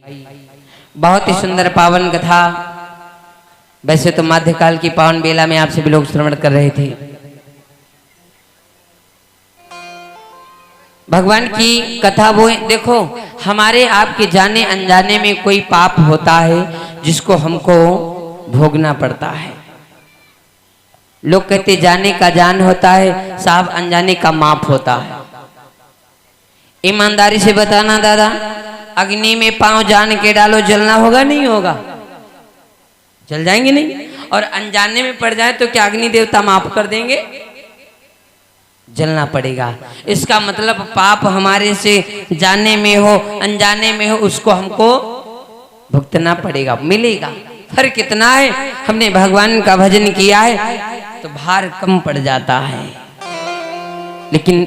बहुत ही सुंदर पावन कथा। वैसे तो मध्यकाल की पावन बेला में आपसे भी लोग श्रवण कर रहे थे। भगवान की कथा वो देखो, हमारे आपके जाने अनजाने में कोई पाप होता है जिसको हमको भोगना पड़ता है। लोग कहते जाने का जान होता है, साहब अनजाने का माप होता है। ईमानदारी से बताना दादा, अग्नि में पांव जान के डालो, जलना होगा नहीं होगा? जल जाएंगे नहीं। और अनजाने में पड़ जाए तो क्या अग्नि देवता माफ कर देंगे? जलना पड़ेगा। इसका मतलब पाप हमारे से जाने में हो अनजाने में हो, उसको हमको भुगतना पड़ेगा, मिलेगा। फर्क कितना है, हमने भगवान का भजन किया है तो भार कम पड़ जाता है, लेकिन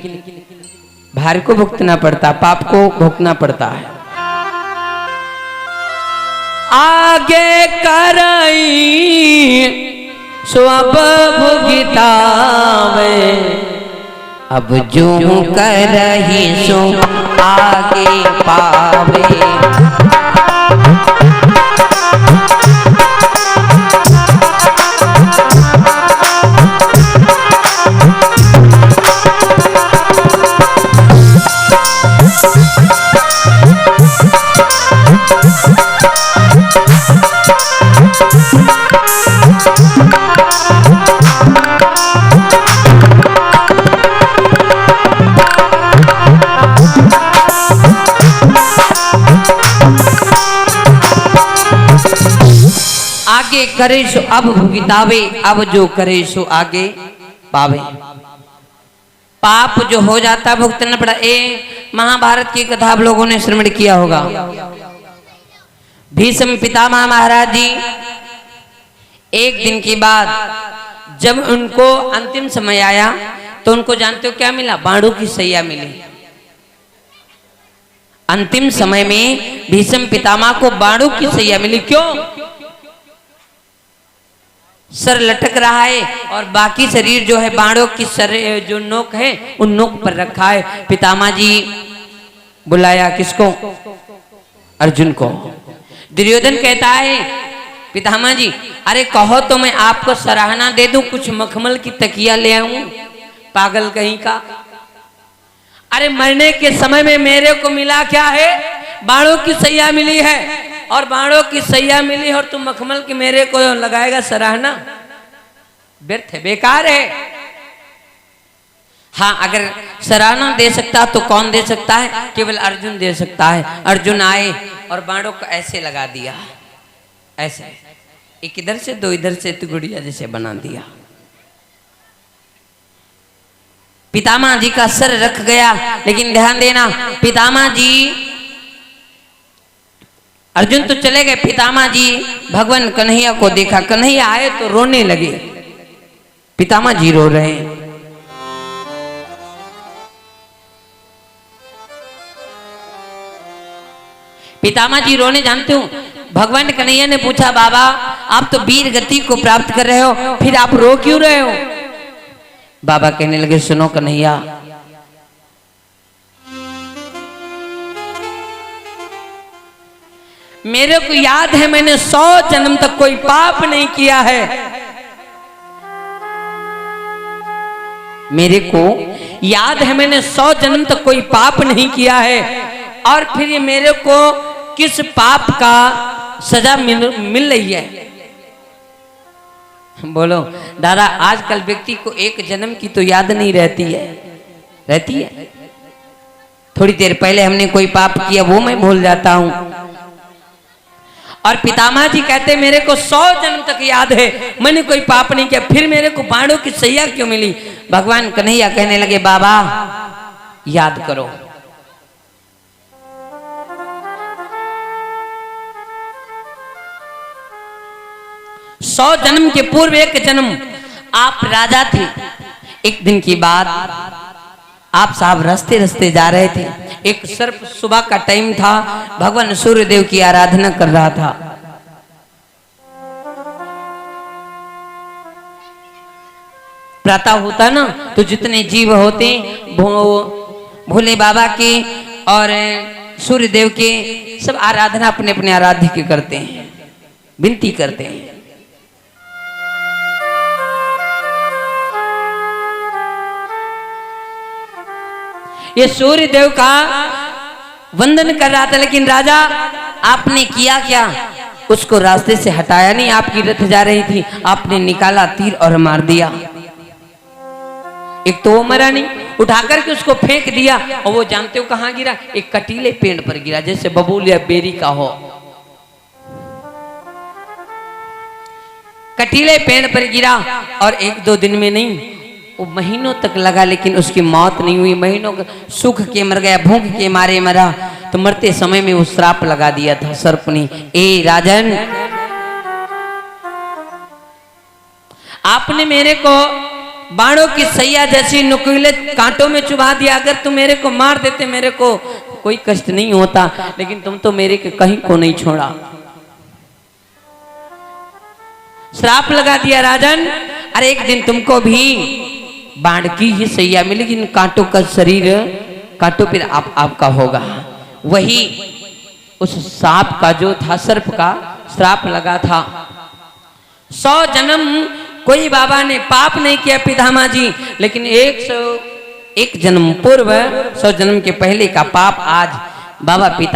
भार को भुगतना पड़ता, पाप को भुगतना पड़ता है। आगे करई सो अब भुगतावे, अब जो करही सो आगे पावे। आगे करे सो अब भुगतावे, अब जो करे सो आगे पावे। पाप जो हो जाता भुगतना पड़ा। महाभारत की कथा आप लोगों ने श्रवण किया होगा। भीष्म पितामह महाराज जी एक दिन के बाद जब उनको अंतिम समय आया तो उनको जानते हो क्या मिला? बाणों की सैया मिली। अंतिम समय में भीष्म पितामह को बाणों की सैया मिली। क्यों? सर लटक रहा है और बाकी शरीर जो है बाणों की सर जो नोक है उन नोक पर रखा है। पितामह जी बुलाया किसको? अर्जुन को। दुर्योधन कहता है पितामह जी अरे कहो तो मैं आपको सराहना दे दूं, कुछ मखमल की तकिया ले आऊं। पागल कहीं का। अरे मरने के समय में मेरे को मिला क्या है? बाणों की सैया मिली है, और बाणों की सैया मिली और तुम मखमल की मेरे को लगाएगा सराहना? व्यर्थ है, बेकार है। हाँ, अगर सराहना दे सकता तो कौन दे सकता है? केवल अर्जुन दे सकता है। अर्जुन आए और बाणों को ऐसे लगा दिया, ऐसे एक इधर से दो इधर से, तो गुड़िया जैसे बना दिया। पितामह जी का सर रख गया। लेकिन ध्यान देना, पितामह जी, अर्जुन तो चले गए, पितामह जी भगवान कन्हैया को देखा। कन्हैया आए तो रोने लगे। पितामह जी रो रहे हैं। पितामह जी रोने जानते हो, भगवान कन्हैया ने पूछा बाबा आप तो वीर गति को प्राप्त कर रहे हो, फिर आप रो क्यों रहे हो? बाबा कहने लगे सुनो कन्हैया, मेरे को याद है मैंने 100 जन्म तक कोई पाप नहीं किया है। मेरे को याद है मैंने 100 जन्म तक कोई पाप नहीं किया है, और फिर ये मेरे को किस पाप का सजा मिल रही है? बोलो दादा, आजकल व्यक्ति को एक जन्म की तो याद नहीं रहती है। रहती है? थोड़ी देर पहले हमने कोई पाप किया वो मैं भूल जाता हूं। और पितामह जी कहते मेरे को 100 जन्म तक याद है मैंने कोई पाप नहीं किया, फिर मेरे को बाणों की सैया क्यों मिली? भगवान कन्हैया कहने लगे बाबा याद करो, सौ जन्म के पूर्व एक जन्म आप राजा थे। एक दिन की बात, आप साहब रास्ते रास्ते जा रहे थे। एक सर्प, सुबह का टाइम था, भगवान सूर्यदेव की आराधना कर रहा था। प्रातः होता ना तो जितने जीव होते भोले बाबा के और सूर्य देव के सब आराधना अपने अपने आराध्य के करते हैं, विनती करते हैं। ये सूर्य देव का वंदन कर रहा था, लेकिन राजा आपने किया क्या? उसको रास्ते से हटाया नहीं। आपकी रथ जा रही थी, आपने निकाला तीर और मार दिया। एक तो वो मरा नहीं, उठा करके उसको फेंक दिया, और वो जानते हो कहां गिरा? एक कटीले पेड़ पर गिरा, जैसे बबूल या बेरी का हो। कटीले पेड़ पर गिरा, और एक दो दिन में नहीं, वो महीनों तक लगा, लेकिन उसकी मौत नहीं हुई। महीनों सूख के मर गया, भूख के मारे मरा। तो मरते समय में वो श्राप लगा दिया था सर्प ने, ए राजन, आपने मेरे को बाणों की सैया जैसी नुकीले कांटों में चुभा दिया। अगर तुम मेरे को मार देते, मेरे को कोई कष्ट नहीं होता, लेकिन तुम तो मेरे के कहीं को नहीं छोड़ा। श्राप लगा दिया राजन। अरे एक दिन तुमको भी बाण की ही सैया मिलेगी, इन कांटों का शरीर कांटों पर आपका होगा। वही उस सांप का जो था, सर्प का श्राप लगा था। 100 जन्म कोई बाबा ने पाप नहीं किया पितामह जी, लेकिन 101 जन्म पूर्व 100 जन्म के पहले का पाप आज बाबा पिता